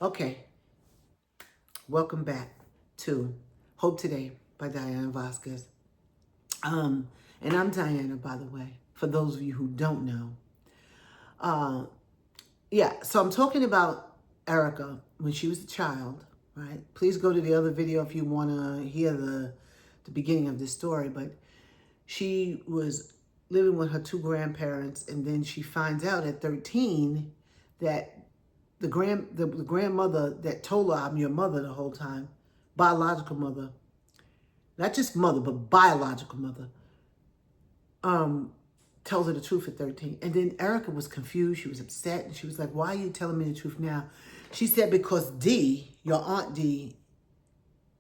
Okay, welcome back to Hope Today by Diana Vasquez. Um, and I'm Diana, by the way, for those of you who don't know. Uh, yeah, so I'm talking about Erica when she was a child, right? Please go to the other video if you want to hear the beginning of this story. But she was living with her two grandparents, and then she finds out at 13 that the grandmother that told her I'm your mother the whole time, biological mother, not just mother, but biological mother, um, tells her the truth at 13. And then Erica was confused. She was upset. And she was like, why are you telling me the truth now? She said, because D, your Aunt D,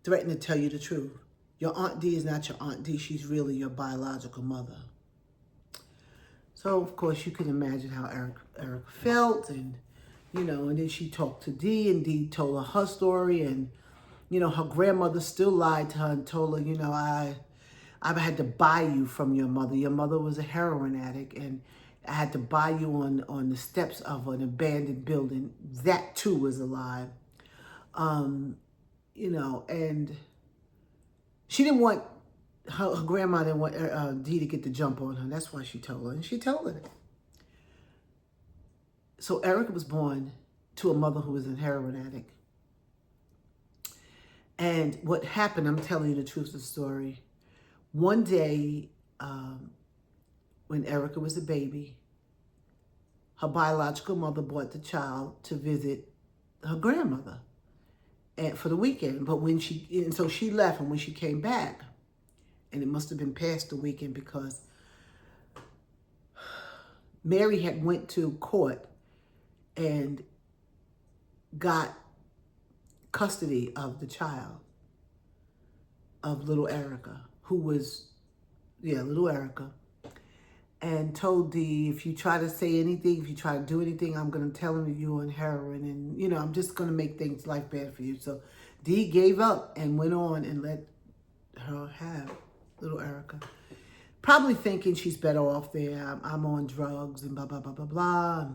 threatened to tell you the truth. Your Aunt D is not your Aunt D. She's really your biological mother. So, of course, you can imagine how Erica felt. And then she talked to D, and D told her story. And, her grandmother still lied to her and told her, I had to buy you from your mother. Your mother was a heroin addict, and I had to buy you on the steps of an abandoned building. That too was a lie. And she didn't want her grandma didn't want Dee to get the jump on her. That's why she told her, and she told her that. So Erica was born to a mother who was a heroin addict. And what happened, I'm telling you the truth of the story. One day, when Erica was a baby, her biological mother brought the child to visit her grandmother and for the weekend. So she left, and when she came back, and it must have been past the weekend because Mary had went to court and got custody of the child, of little Erica, who was, little Erica, and told Dee, if you try to say anything, if you try to do anything, I'm going to tell him that you're on heroin, and, I'm just going to make life bad for you. So Dee gave up and went on and let her have little Erica, probably thinking she's better off there. I'm on drugs and blah, blah, blah, blah, blah.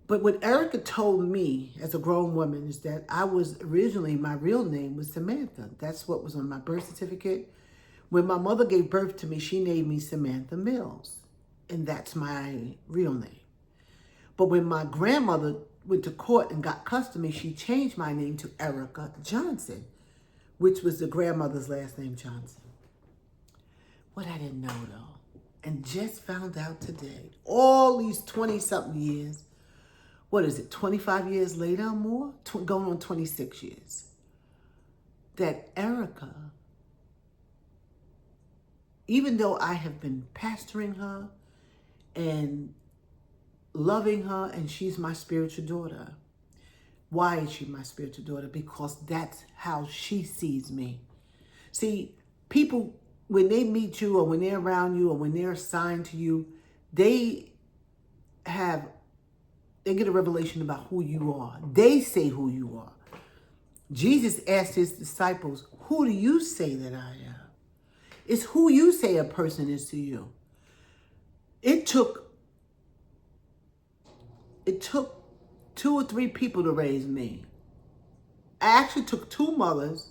But what Erica told me as a grown woman is that my real name was Samantha. That's what was on my birth certificate. When my mother gave birth to me, she named me Samantha Mills, and that's my real name. But when my grandmother went to court and got custody, she changed my name to Erica Johnson, which was the grandmother's last name, Johnson. What I didn't know, though, and just found out today, all these 20-something years, 25 years later or more? Going on 26 years, that Erica, even though I have been pastoring her and loving her, and she's my spiritual daughter. Why is she my spiritual daughter? Because that's how she sees me. See, people, when they meet you or when they're around you or when they're assigned to you, they get a revelation about who you are. They say who you are. Jesus asked his disciples, who do you say that I am? It's who you say a person is to you. It took 2 or 3 people to raise me. I actually took 2 mothers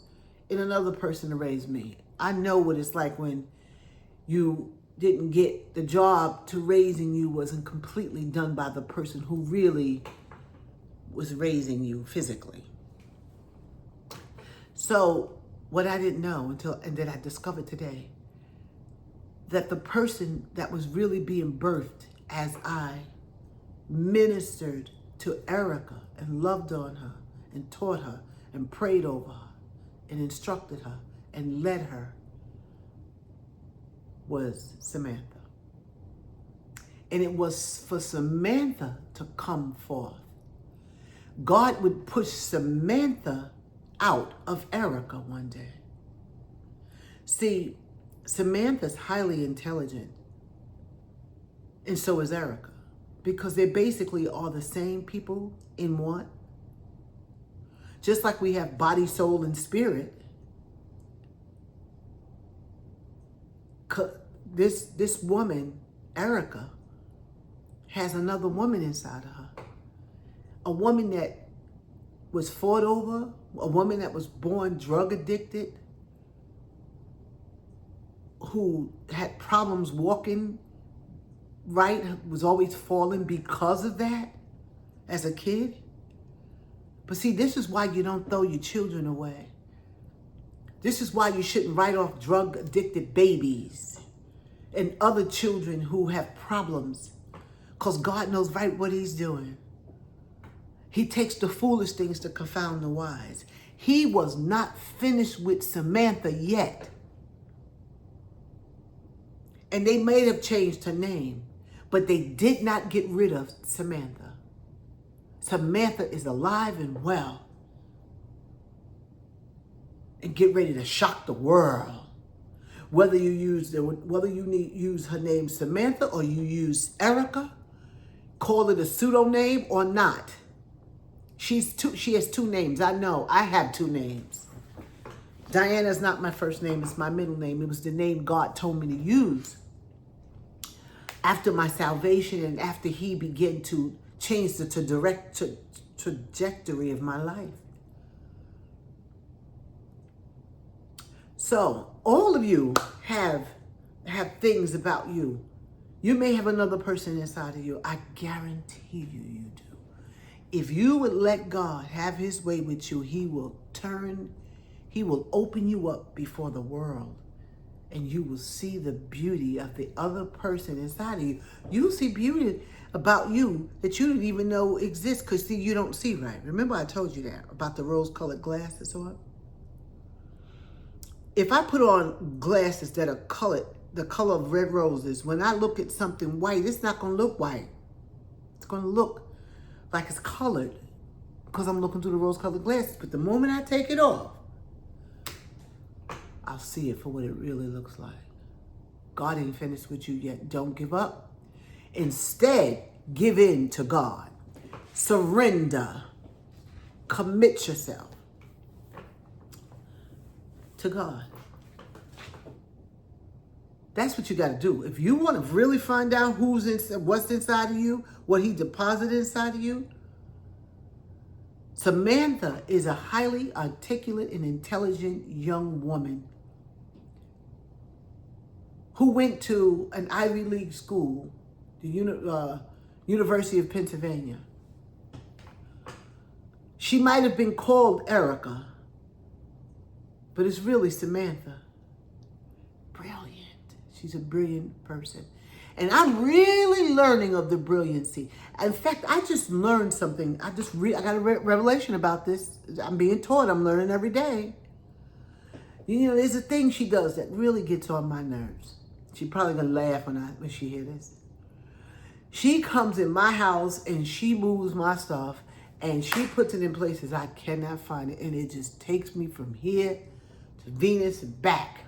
and another person to raise me. I know what it's like when you didn't get the job to raising you wasn't completely done by the person who really was raising you physically. So what I didn't know and that I discovered today, that the person that was really being birthed as I ministered to Erica and loved on her and taught her and prayed over her and instructed her and led her was Samantha. And it was for Samantha to come forth. God would push Samantha out of Erica one day. See, Samantha's highly intelligent, and so is Erica, because they basically are the same people in one. Just like we have body, soul, and spirit, this woman, Erica, has another woman inside of her. a woman that was fought over, a woman that was born drug addicted, who had problems walking right, was always falling because of that as a kid. But see, this is why you don't throw your children away. This is why you shouldn't write off drug addicted babies and other children who have problems, because God knows right what he's doing. He takes the foolish things to confound the wise. He was not finished with Samantha yet. And they may have changed her name, but they did not get rid of Samantha. Samantha is alive and well. And get ready to shock the world. Whether you use use her name Samantha or you use Erica, call it a pseudonym or not. She has two names. I know. I have two names. Diana's not my first name. It's my middle name. It was the name God told me to use after my salvation and after he began to change the trajectory of my life. So all of you have things about you. You may have another person inside of you. I guarantee you do. If you would let God have his way with you, he will open you up before the world, and you will see the beauty of the other person inside of you. You'll see beauty about you that you didn't even know exists, because see, you don't see right. Remember I told you that about the rose-colored glasses on? If I put on glasses that are colored, the color of red roses, when I look at something white, it's not going to look white. It's going to look like it's colored because I'm looking through the rose-colored glasses. But the moment I take it off, I'll see it for what it really looks like. God ain't finished with you yet. Don't give up. Instead, give in to God. Surrender. Commit yourself to God. That's what you got to do. If you want to really find out what's inside of you, what he deposited inside of you, Samantha is a highly articulate and intelligent young woman who went to an Ivy League school, the University of Pennsylvania. She might have been called Erica, but it's really Samantha. Brilliant. She's a brilliant person. And I'm really learning of the brilliancy. In fact, I just learned something. I got a revelation about this. I'm being taught. I'm learning every day. You know, there's a thing she does that really gets on my nerves. She's probably going to laugh when she hears this. She comes in my house and she moves my stuff and she puts it in places I cannot find it. And it just takes me from here to Venus and back.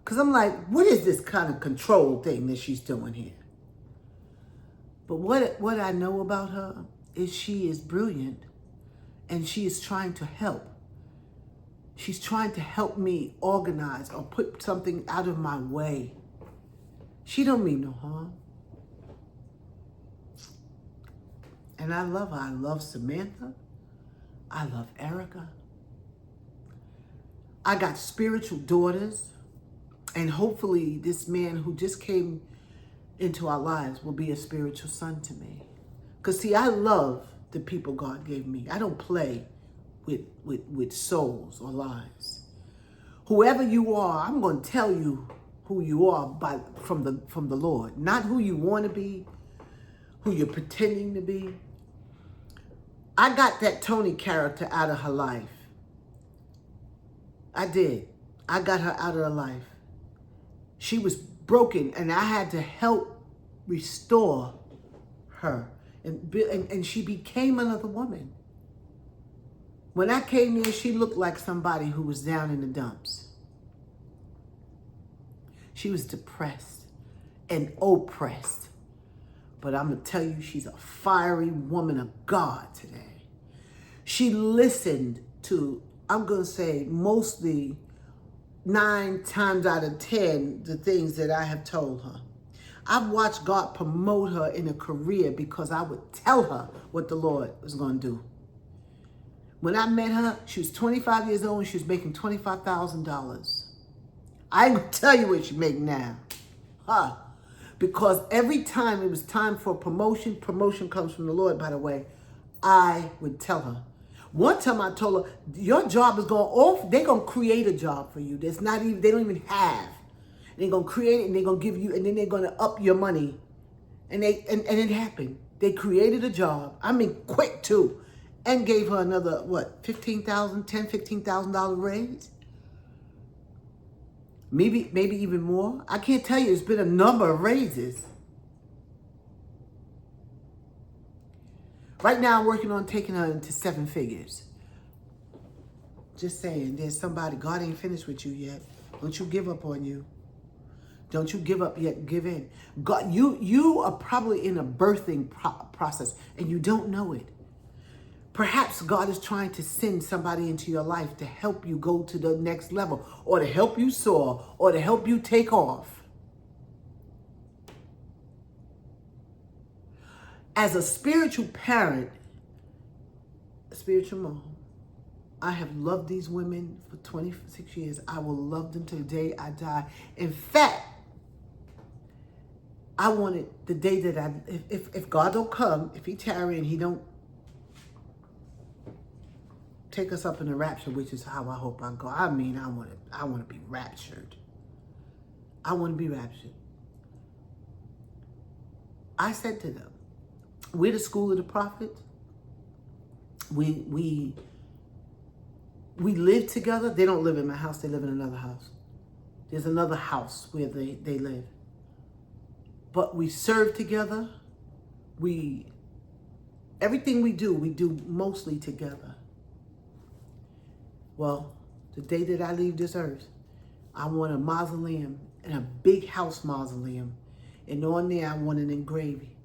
Because I'm like, what is this kind of control thing that she's doing here? But what I know about her is she is brilliant and she is trying to help. She's trying to help me organize or put something out of my way. She don't mean no harm. And I love her. I love Samantha. I love Erica. I got spiritual daughters. And hopefully this man who just came into our lives will be a spiritual son to me. Because see, I love the people God gave me. I don't play with souls or lives. Whoever you are, I'm going to tell you who you are from the Lord. Not who you want to be, who you're pretending to be. I got that Tony character out of her life. I did. I got her out of her life. She was broken, and I had to help restore her. And she became another woman. When I came there, she looked like somebody who was down in the dumps. She was depressed and oppressed. But I'm going to tell you, she's a fiery woman of God today. She listened to, I'm going to say, mostly 9 times out of 10, the things that I have told her. I've watched God promote her in a career because I would tell her what the Lord was going to do. When I met her, she was 25 years old and she was making $25,000. I ain't going to tell you what she make now. Huh? Because every time it was time for promotion comes from the Lord, by the way, I would tell her. One time I told her, your job is going off. They're going to create a job for you. That's not even, they don't even have. They're going to create it and they're going to give you, and then they're going to up your money. And it happened. They created a job. I mean, quick too. And gave her another, what, $15,000 raise? Maybe even more. I can't tell you. It's been a number of raises. Right now, I'm working on taking her into 7 figures. Just saying, there's somebody, God ain't finished with you yet. Don't you give up on you. Don't you give up yet, give in. God, you are probably in a birthing process and you don't know it. Perhaps God is trying to send somebody into your life to help you go to the next level, or to help you soar, or to help you take off. As a spiritual parent, a spiritual mom, I have loved these women for 26 years. I will love them to the day I die. In fact, I wanted the day that if God don't come, if he tarry and he don't take us up in the rapture, which is how I hope I go. I mean, I want to be raptured. I want to be raptured. I said to them, we're the school of the prophets. We live together. They don't live in my house. They live in another house. There's another house where they live. But we serve together. Everything we do mostly together. Well, the day that I leave this earth, I want a mausoleum, and a big house mausoleum. And on there, I want an engraving.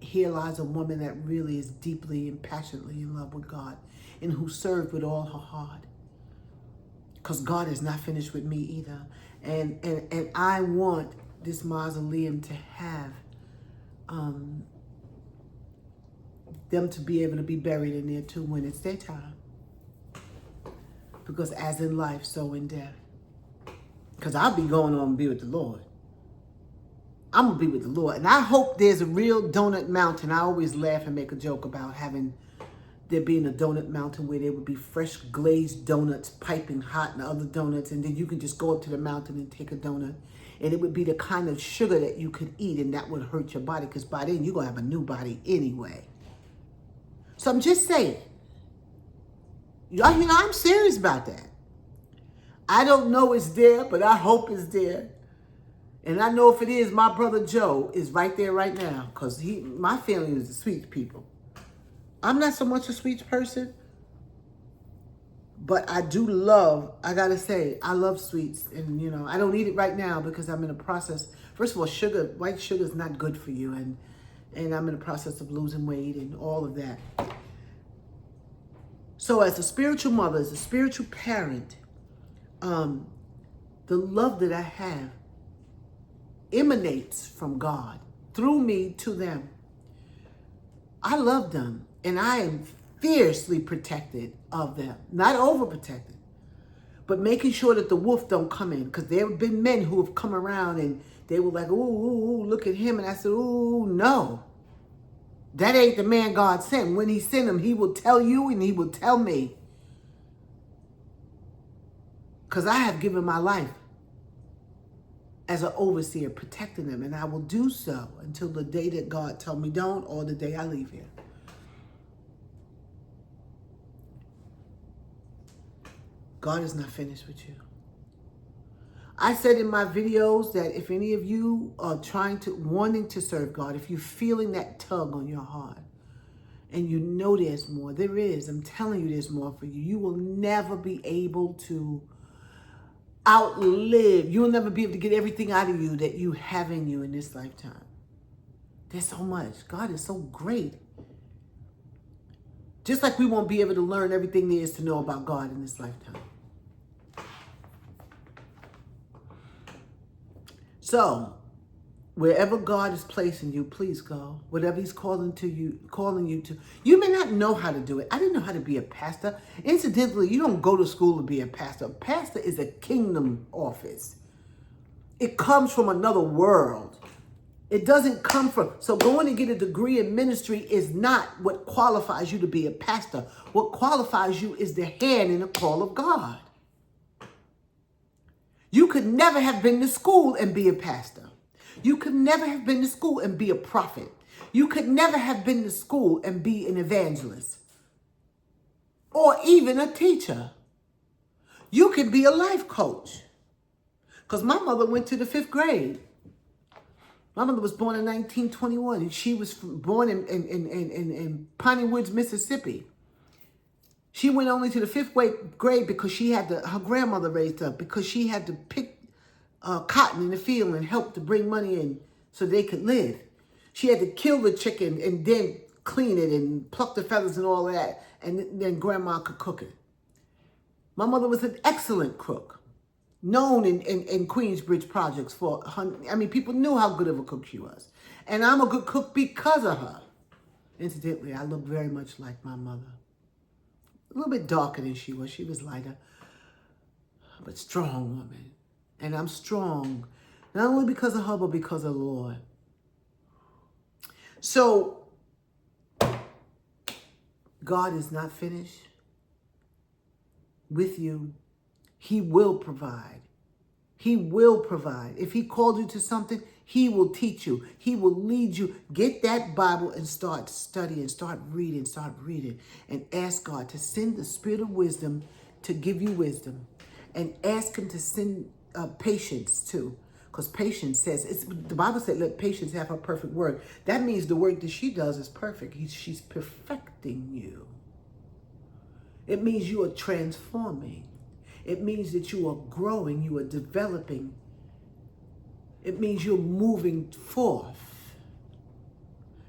Here lies a woman that really is deeply and passionately in love with God, and who served with all her heart. Because God is not finished with me either. And I want this mausoleum to have them to be able to be buried in there too when it's their time. Because as in life, so in death. Because I'll be going on and be with the Lord. I'm going to be with the Lord. And I hope there's a real donut mountain. I always laugh and make a joke about there being a donut mountain where there would be fresh glazed donuts, piping hot, and other donuts. And then you can just go up to the mountain and take a donut. And it would be the kind of sugar that you could eat, and that would hurt your body. Because by then, you're going to have a new body anyway. So I'm just saying. I'm serious about that. I don't know it's there, but I hope it's there. And I know if it is, my brother Joe is right there right now, because my family is the sweet people. I'm not so much a sweet person, but I do love, I gotta say, I love sweets. And, I don't eat it right now because I'm in a process. First of all, white sugar is not good for you. And I'm in the process of losing weight and all of that. So as a spiritual mother, as a spiritual parent, the love that I have emanates from God through me to them. I love them, and I am fiercely protected of them. Not overprotected, but making sure that the wolf don't come in. Because there have been men who have come around and they were like, ooh, look at him. And I said, ooh, no. That ain't the man God sent. When he sent him, he will tell you and he will tell me. Because I have given my life as an overseer, protecting them. And I will do so until the day that God tell me don't, or the day I leave here. God is not finished with you. I said in my videos that if any of you are wanting to serve God, if you're feeling that tug on your heart, and you know there's more, there is. I'm telling you there's more for you. You will never be able to you'll never be able to get everything out of you that you have in you in this lifetime. There's so much. God is so great. Just like we won't be able to learn everything there is to know about God in this lifetime. So, Wherever God is placing you, please go. Whatever he's calling you to. You may not know how to do it. I didn't know how to be a pastor. Incidentally, you don't go to school to be a pastor. A pastor is a kingdom office. It comes from another world. It doesn't come from, so going to get a degree in ministry is not what qualifies you to be a pastor. What qualifies you is the hand in the call of God. You could never have been to school and be a pastor. You could never have been to school and be a prophet. You could never have been to school and be an evangelist or even a teacher. You could be a life coach. Because my mother went to the 5th grade. My mother was born in 1921, and she was born in Piney Woods, Mississippi. She went only to the 5th grade because she had her grandmother raised her, because she had to pick cotton in the field and help to bring money in so they could live. She had to kill the chicken and then clean it and pluck the feathers and all that, and then grandma could cook it. My mother was an excellent cook, known in Queensbridge projects for, people knew how good of a cook she was. And I'm a good cook because of her. Incidentally, I look very much like my mother. A little bit darker than she was. She was lighter, but strong woman. And I'm strong, not only because of her, but because of the Lord. So, God is not finished with you. He will provide. He will provide. If he called you to something, he will teach you. He will lead you. Get that Bible and start studying, start reading, and ask God to send the spirit of wisdom to give you wisdom. And ask him to send patience too. Because patience says, the Bible said, let patience have her perfect work. That means the work that she does is perfect. She's perfecting you. It means you are transforming. It means that you are growing, you are developing. It means you're moving forth.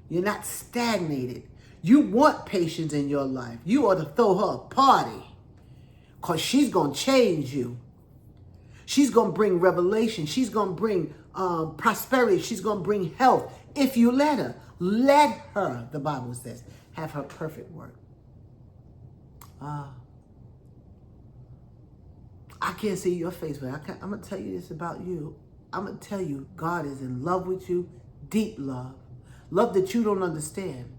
You're not stagnated. You want patience in your life. You ought to throw her a party, because she's going to change you. She's going to bring revelation. She's going to bring prosperity. She's going to bring health if you let her. Let her, the Bible says, have her perfect work. I can't see your face, but I'm going to tell you this about you. I'm going to tell you, God is in love with you, deep love. Love that you don't understand.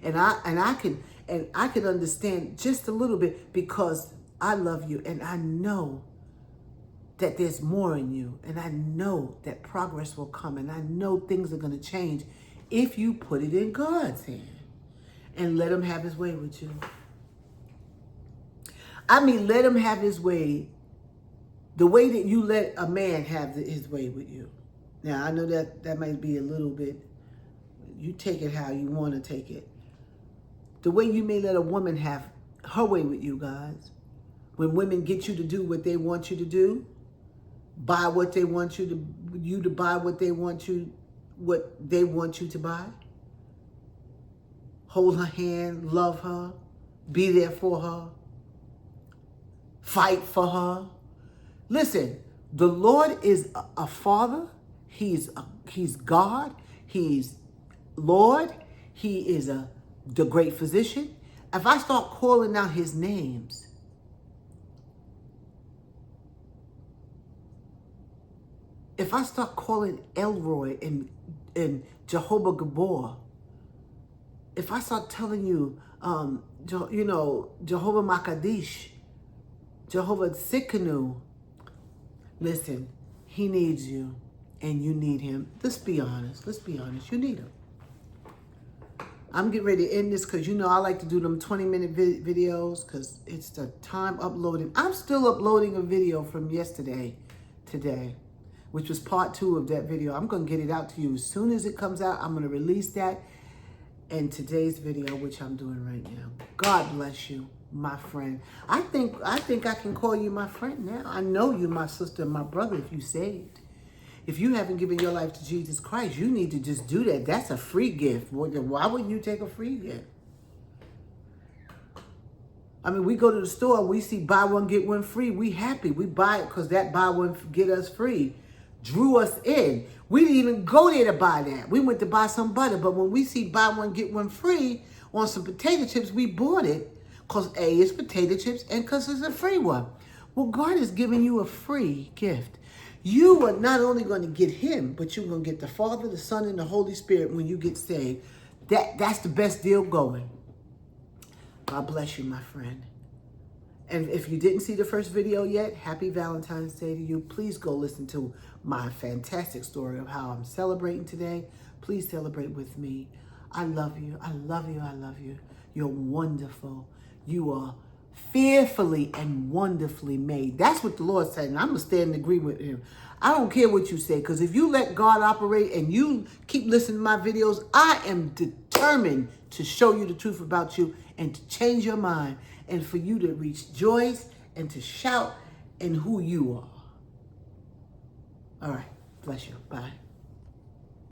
And I can understand just a little bit, because I love you, and I know that there's more in you, and I know that progress will come, and I know things are going to change if you put it in God's hand and let him have his way with you. Let him have his way, the way that you let a man have his way with you. Now, I know that might be a little bit, you take it how you want to take it. The way you may let a woman have her way with you, guys. When women get you to do what they want you to do, buy what they want you to buy what they want you to buy. Hold her hand, love her, be there for her, fight for her. Listen, the Lord is a father. He's God. He's Lord. He is the great physician. If I start calling out his names, if I start calling Elroy and Jehovah Gabor, if I start telling you, Jehovah Makadish, Jehovah Tsidkenu, listen, he needs you and you need him. Let's be honest. You need him. I'm getting ready to end this because, I like to do them 20-minute videos because it's the time uploading. I'm still uploading a video from yesterday, today, which was part 2 of that video. I'm going to get it out to you as soon as it comes out. I'm going to release that and today's video, which I'm doing right now. God bless you, my friend. I think I can call you my friend now. I know you, my sister and my brother, if you saved. If you haven't given your life to Jesus Christ, you need to just do that. That's a free gift. Why wouldn't you take a free gift? We go to the store, we see buy one, get one free. We happy. We buy it because that buy one, get us free. drew us in. We didn't even go there to buy that. We went to buy some butter, but when we see buy one, get one free on some potato chips, we bought it because A, it's potato chips and because it's a free one. Well, God is giving you a free gift. You are not only going to get him, but you're going to get the Father, the Son, and the Holy Spirit when you get saved. That's the best deal going. God bless you, my friend. And if you didn't see the first video yet, happy Valentine's Day to you. Please go listen to my fantastic story of how I'm celebrating today. Please celebrate with me. I love you. I love you. I love you. You're wonderful. You are fearfully and wonderfully made. That's what the Lord said, and I'm going to stand and agree with him. I don't care what you say, because if you let God operate and you keep listening to my videos, I am determined to show you the truth about you and to change your mind and for you to rejoice and to shout in who you are. All right. Bless you. Bye.